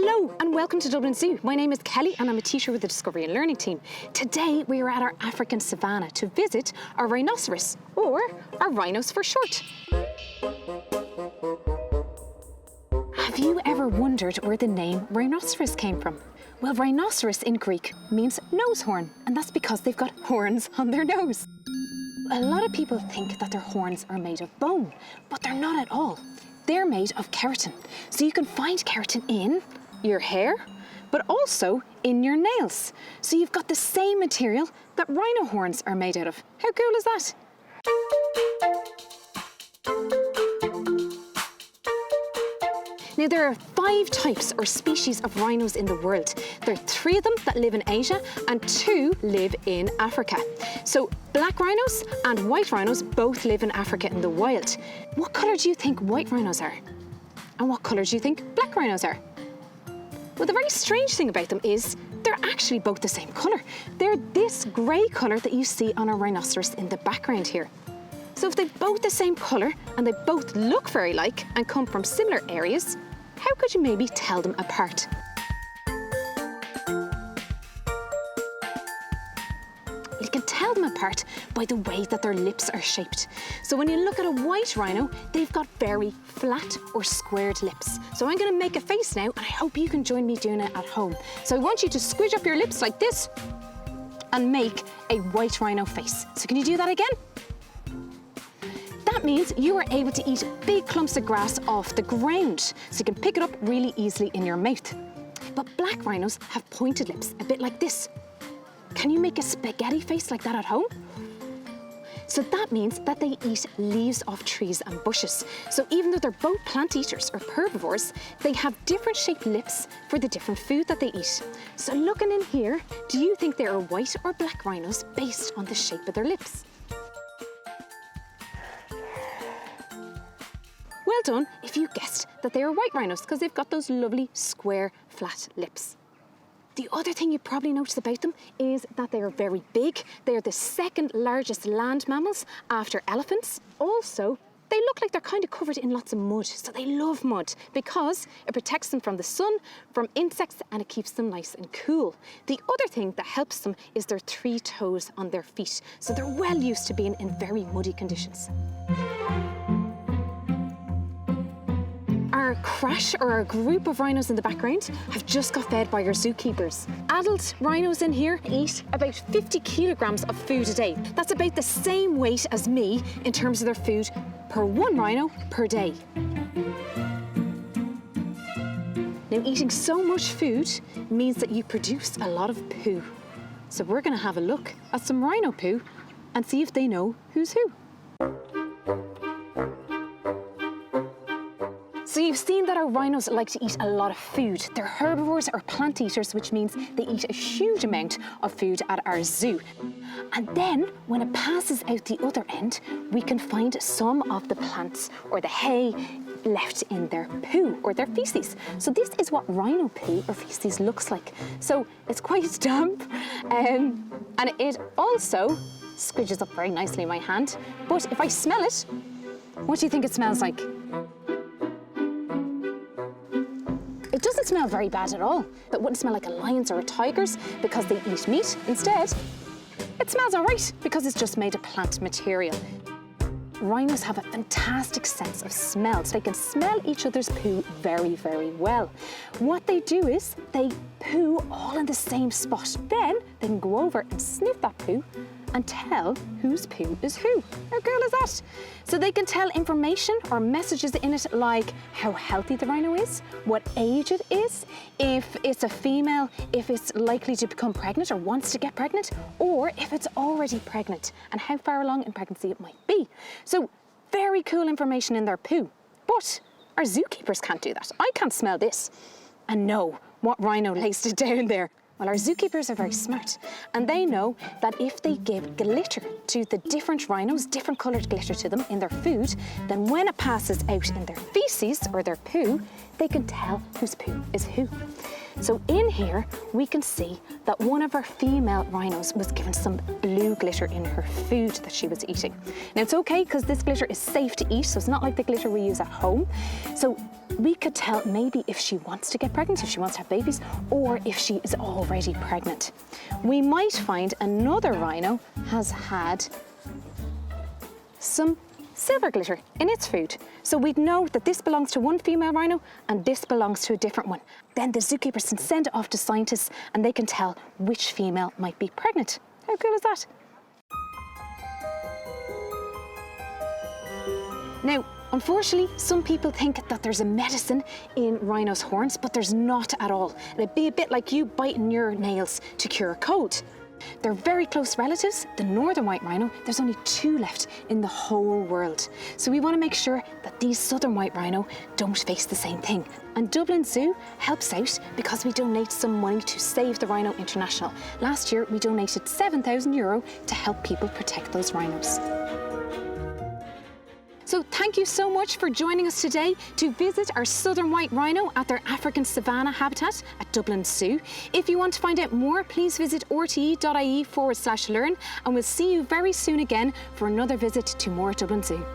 Hello and welcome to Dublin Zoo. My name is Kelly and I'm a teacher with the Discovery and Learning team. Today we are at our African savannah to visit our rhinoceros, or our rhinos for short. Have you ever wondered where the name rhinoceros came from? Well, rhinoceros in Greek means nose horn, and that's because they've got horns on their nose. A lot of people think that their horns are made of bone, but they're not at all. They're made of keratin. So you can find keratin in your hair, but also in your nails. So you've got the same material that rhino horns are made out of. How cool is that? Now, there are 5 types or species of rhinos in the world. There are 3 of them that live in Asia and 2 live in Africa. So black rhinos and white rhinos both live in Africa in the wild. What colour do you think white rhinos are? And what colour do you think black rhinos are? Well, the very strange thing about them is they're actually both the same colour. They're this grey colour that you see on a rhinoceros in the background here. So if they're both the same colour and they both look very like and come from similar areas, how could you maybe tell them apart? You can tell them apart by the way that their lips are shaped. So when you look at a white rhino, they've got very flat or squared lips. So I'm going to make a face now, and I hope you can join me doing it at home. So I want you to squidge up your lips like this and make a white rhino face. So can you do that again? That means you are able to eat big clumps of grass off the ground, so you can pick it up really easily in your mouth. But black rhinos have pointed lips, a bit like this. Can you make a spaghetti face like that at home? So that means that they eat leaves off trees and bushes. So even though they're both plant eaters or herbivores, they have different shaped lips for the different food that they eat. So looking in here, do you think they are white or black rhinos based on the shape of their lips? Well done if you guessed that they are white rhinos, because they've got those lovely square flat lips. The other thing you probably noticed about them is that they are very big. They are the 2nd largest land mammals after elephants. Also, they look like they're kind of covered in lots of mud. So they love mud because it protects them from the sun, from insects, and it keeps them nice and cool. The other thing that helps them is their 3 toes on their feet. So they're well used to being in very muddy conditions. Our crash, or our group of rhinos in the background, have just got fed by our zookeepers. Adult rhinos in here eat about 50 kilograms of food a day. That's about the same weight as me in terms of their food per 1 rhino per day. Now, eating so much food means that you produce a lot of poo. So we're going to have a look at some rhino poo and see if they know who's who. So you've seen that our rhinos like to eat a lot of food. They're herbivores or plant eaters, which means they eat a huge amount of food at our zoo. And then when it passes out the other end, we can find some of the plants or the hay left in their poo or their feces. So this is what rhino poo or feces looks like. So it's quite damp, and it also squidges up very nicely in my hand. But if I smell it, what do you think it smells like? It doesn't smell very bad at all. It wouldn't smell like a lion's or a tiger's because they eat meat. Instead, it smells all right because it's just made of plant material. Rhinos have a fantastic sense of smell. So they can smell each other's poo very, very well. What they do is they poo all in the same spot. Then they can go over and sniff that poo and tell whose poo is who. How cool is that? So they can tell information or messages in it like how healthy the rhino is, what age it is, if it's a female, if it's likely to become pregnant or wants to get pregnant, or if it's already pregnant and how far along in pregnancy it might be. So very cool information in their poo. But our zookeepers can't do that. I can't smell this and know what rhino laced it down there. Well, our zookeepers are very smart, and they know that if they give glitter to the different rhinos, different coloured glitter to them in their food, then when it passes out in their feces or their poo, they can tell whose poo is who. So in here, we can see that one of our female rhinos was given some blue glitter in her food that she was eating. Now it's okay because this glitter is safe to eat, so it's not like the glitter we use at home. So we could tell maybe if she wants to get pregnant, if she wants to have babies, or if she is already pregnant. We might find another rhino has had some silver glitter in its food. So we'd know that this belongs to one female rhino and this belongs to a different one. Then the zookeepers can send it off to scientists and they can tell which female might be pregnant. How cool is that? Now, unfortunately, some people think that there's a medicine in rhinos' horns, but there's not at all. It'd be a bit like you biting your nails to cure a cold. They're very close relatives. The northern white rhino, there's only 2 left in the whole world. So we want to make sure that these southern white rhino don't face the same thing. And Dublin Zoo helps out because we donate some money to Save the Rhino International. Last year, we donated €7,000 to help people protect those rhinos. So thank you so much for joining us today to visit our southern white rhino at their African savanna habitat at Dublin Zoo. If you want to find out more, please visit rte.ie/learn, and we'll see you very soon again for another visit to more Dublin Zoo.